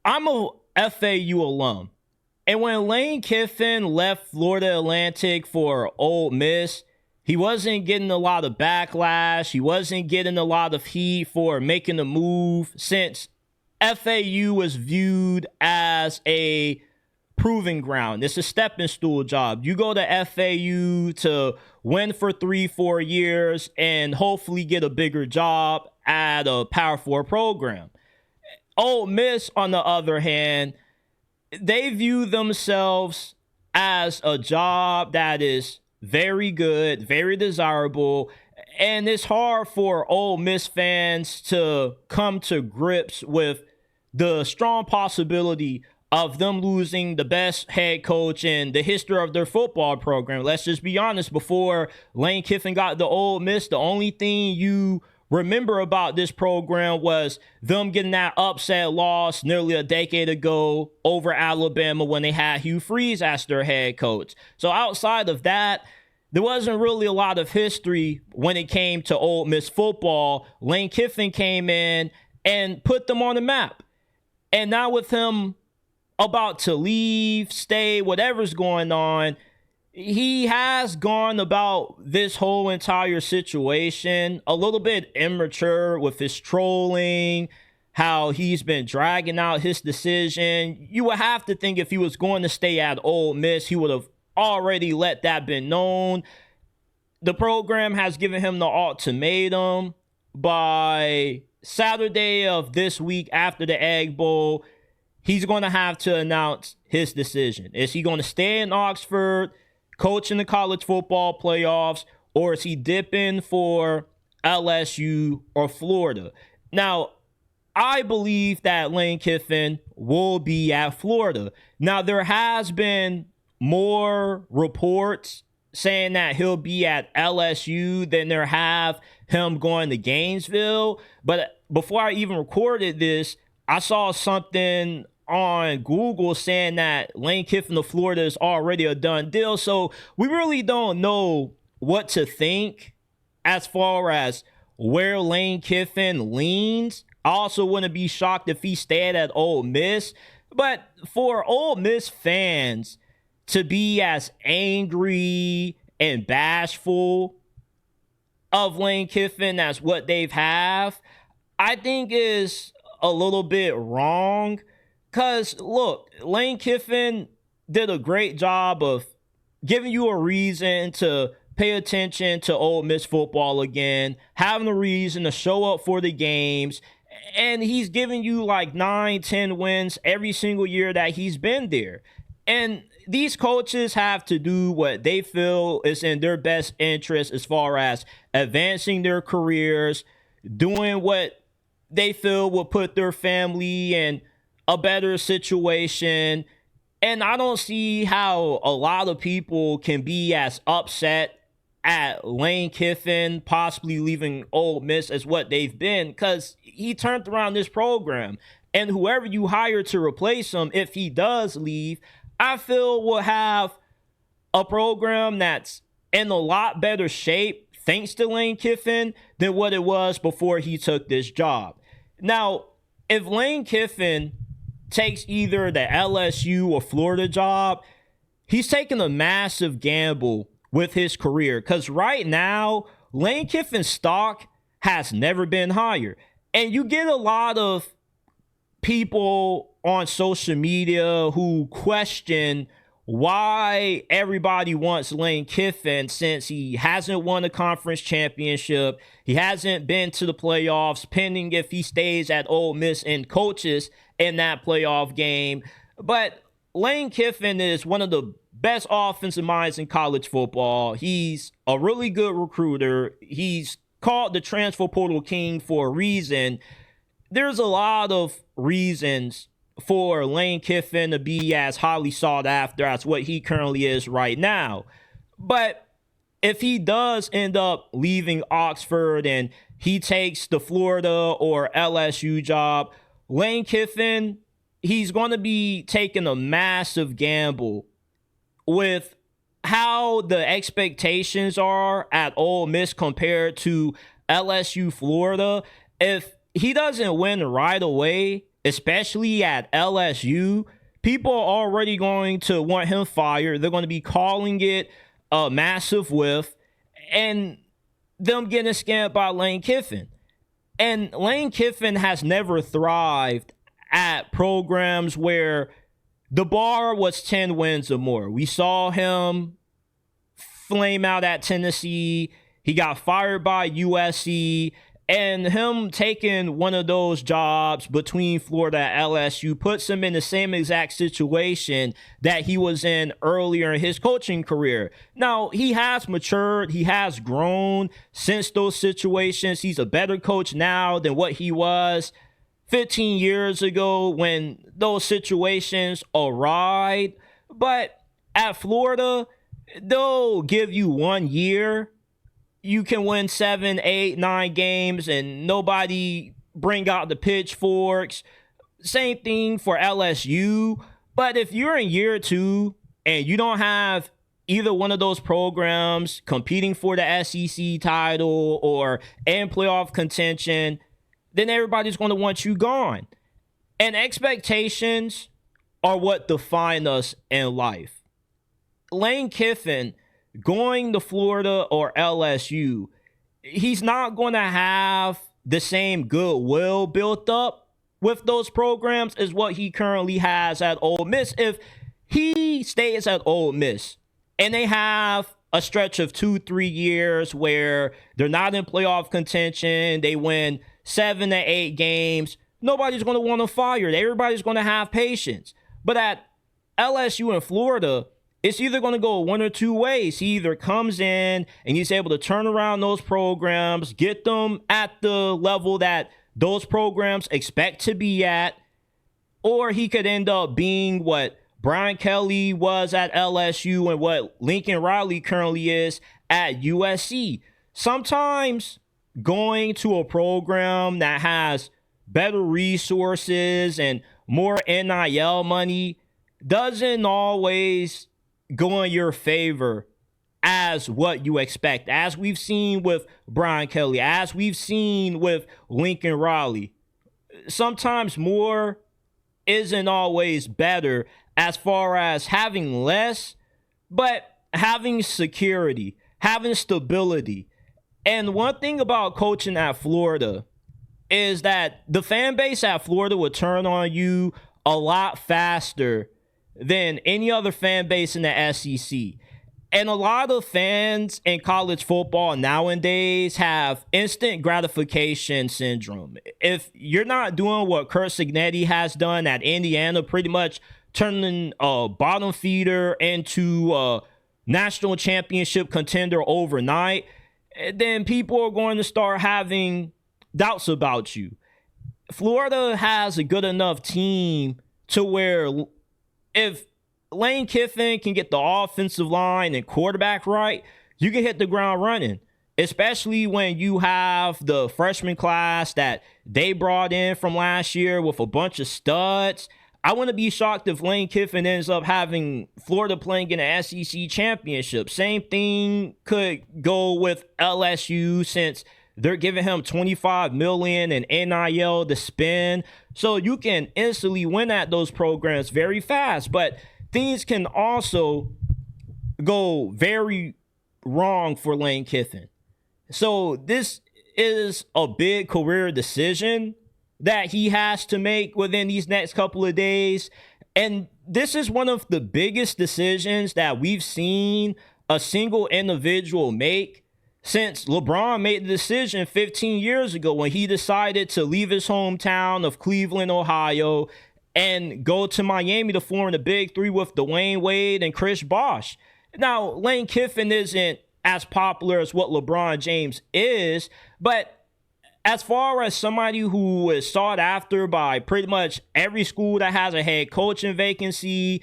I'm a FAU alum. And when Lane Kiffin left Florida Atlantic for Ole Miss, he wasn't getting a lot of backlash. He wasn't getting a lot of heat for making the move, since FAU was viewed as a proving ground. It's a stepping stool job. You go to FAU to win for 3-4 years and hopefully get a bigger job at a Power 4 program. Ole Miss, on the other hand, they view themselves as a job that is very good, very desirable, and it's hard for Ole Miss fans to come to grips with the strong possibility of them losing the best head coach in the history of their football program. Let's just be honest, before Lane Kiffin got to Ole Miss, the only thing you remember about this program was them getting that upset loss nearly a decade ago over Alabama when they had Hugh Freeze as their head coach. So outside of that, there wasn't really a lot of history when it came to Ole Miss football. Lane Kiffin came in and put them on the map. And now with him about to leave, stay, whatever's going on, he has gone about this whole entire situation a little bit immature with his trolling, how he's been dragging out his decision. You would have to think if he was going to stay at Ole Miss, he would have already let that be known. The program has given him the ultimatum. By Saturday of this week after the Egg Bowl, he's going to have to announce his decision. Is he going to stay in Oxford, coach in the college football playoffs, or is he dipping for LSU or Florida? Now, I believe that Lane Kiffin will be at Florida. Now, there has been more reports saying that he'll be at LSU than there have him going to Gainesville. But before I even recorded this, I saw something on Google saying that Lane Kiffin of Florida is already a done deal. So we really don't know what to think as far as where Lane Kiffin leans. I also wouldn't be shocked if he stayed at Ole Miss. But for Ole Miss fans to be as angry and bashful of Lane Kiffin as what they've have, I think is a little bit wrong. Because, look, Lane Kiffin did a great job of giving you a reason to pay attention to Ole Miss football again, having a reason to show up for the games, and he's giving you like 9-10 wins every single year that he's been there. And these coaches have to do what they feel is in their best interest as far as advancing their careers, doing what they feel will put their family in a better situation. And I don't see how a lot of people can be as upset at Lane Kiffin possibly leaving Ole Miss as what they've been, because he turned around this program. And whoever you hire to replace him, if he does leave, I feel will have a program that's in a lot better shape thanks to Lane Kiffin than what it was before he took this job. Now, if Lane Kiffin takes either the LSU or Florida job, he's taking a massive gamble with his career, because right now, Lane Kiffin's stock has never been higher. And you get a lot of people on social media who question why everybody wants Lane Kiffin, since he hasn't won a conference championship. He hasn't been to the playoffs, pending if he stays at Ole Miss and coaches in that playoff game. But Lane Kiffin is one of the best offensive minds in college football. He's a really good recruiter. He's called the transfer portal king for a reason. There's a lot of reasons for Lane Kiffin to be as highly sought after as what he currently is right now. But if he does end up leaving Oxford and he takes the Florida or LSU job, Lane Kiffin, he's going to be taking a massive gamble with how the expectations are at Ole Miss compared to LSU, Florida. If he doesn't win right away, especially at LSU, people are already going to want him fired. They're going to be calling it a massive whiff, and them getting scammed by Lane Kiffin. And Lane Kiffin has never thrived at programs where the bar was 10 wins or more. We saw him flame out at Tennessee. He got fired by USC. And him taking one of those jobs between Florida and LSU puts him in the same exact situation that he was in earlier in his coaching career. Now, he has matured. He has grown since those situations. He's a better coach now than what he was 15 years ago when those situations arrived. But at Florida, they'll give you 1 year. You can win 7, 8, 9 games and nobody bring out the pitchforks. Same thing for LSU. But if you're in year 2 and you don't have either one of those programs competing for the SEC title or in playoff contention, then everybody's going to want you gone. And expectations are what define us in life. Lane Kiffin going to Florida or LSU, he's not going to have the same goodwill built up with those programs as what he currently has at Ole Miss. If he stays at Ole Miss and they have a stretch of 2-3 years where they're not in playoff contention, they win 7 to 8 games, nobody's going to want to fire. Everybody's going to have patience. But at LSU and Florida, it's either going to go one or two ways. He either comes in and he's able to turn around those programs, get them at the level that those programs expect to be at, or he could end up being what Brian Kelly was at LSU and what Lincoln Riley currently is at USC. Sometimes going to a program that has better resources and more NIL money doesn't always go in your favor as what you expect, as we've seen with Brian Kelly, as we've seen with Lincoln Riley. Sometimes more isn't always better as far as having less, but having security, having stability. And one thing about coaching at Florida is that the fan base at Florida will turn on you a lot faster than any other fan base in the SEC. And a lot of fans in college football nowadays have instant gratification syndrome. If you're not doing what Curt Cignetti has done at Indiana, pretty much turning a bottom feeder into a national championship contender overnight, then people are going to start having doubts about you. Florida has a good enough team to where if Lane Kiffin can get the offensive line and quarterback right, you can hit the ground running, especially when you have the freshman class that they brought in from last year with a bunch of studs. I wouldn't be shocked if Lane Kiffin ends up having Florida playing in the SEC championship. Same thing could go with LSU since they're giving him $25 million in NIL to spend. So you can instantly win at those programs very fast. But things can also go very wrong for Lane Kiffin. So this is a big career decision that he has to make within these next couple of days. And this is one of the biggest decisions that we've seen a single individual make since LeBron made the decision 15 years ago when he decided to leave his hometown of Cleveland, Ohio, and go to Miami to form the Big Three with Dwayne Wade and Chris Bosh. Now, Lane Kiffin isn't as popular as what LeBron James is, but as far as somebody who is sought after by pretty much every school that has a head coaching vacancy,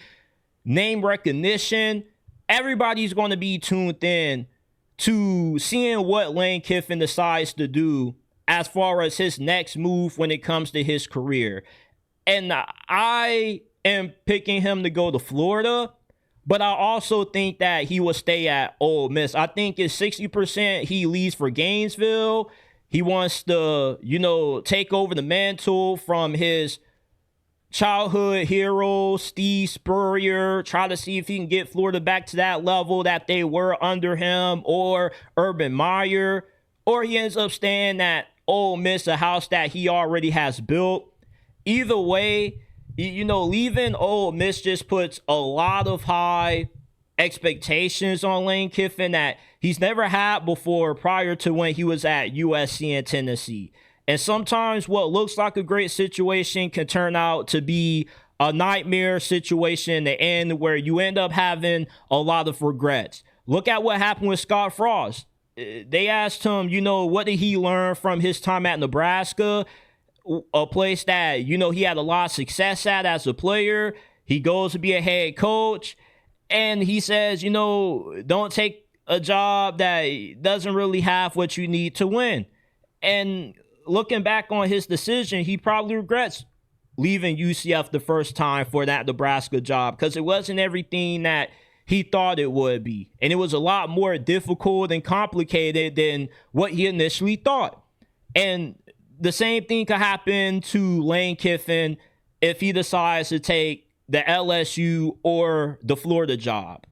name recognition, everybody's going to be tuned in to seeing what Lane Kiffin decides to do as far as his next move when it comes to his career. And I am picking him to go to Florida, but I also think that he will stay at Ole Miss. I think it's 60% he leaves for Gainesville. He wants to, take over the mantle from his childhood hero Steve Spurrier, try to see if he can get Florida back to that level that they were under him, or Urban Meyer, or he ends up staying at Ole Miss, a house that he already has built. Either way, leaving Ole Miss just puts a lot of high expectations on Lane Kiffin that he's never had before prior to when he was at USC and Tennessee. And sometimes what looks like a great situation can turn out to be a nightmare situation in the end, where you end up having a lot of regrets. Look at what happened with Scott Frost. They asked him, what did he learn from his time at Nebraska, a place that, he had a lot of success at as a player. He goes to be a head coach, and he says, don't take a job that doesn't really have what you need to win. And looking back on his decision, he probably regrets leaving UCF the first time for that Nebraska job, because it wasn't everything that he thought it would be. And it was a lot more difficult and complicated than what he initially thought. And the same thing could happen to Lane Kiffin if he decides to take the LSU or the Florida job.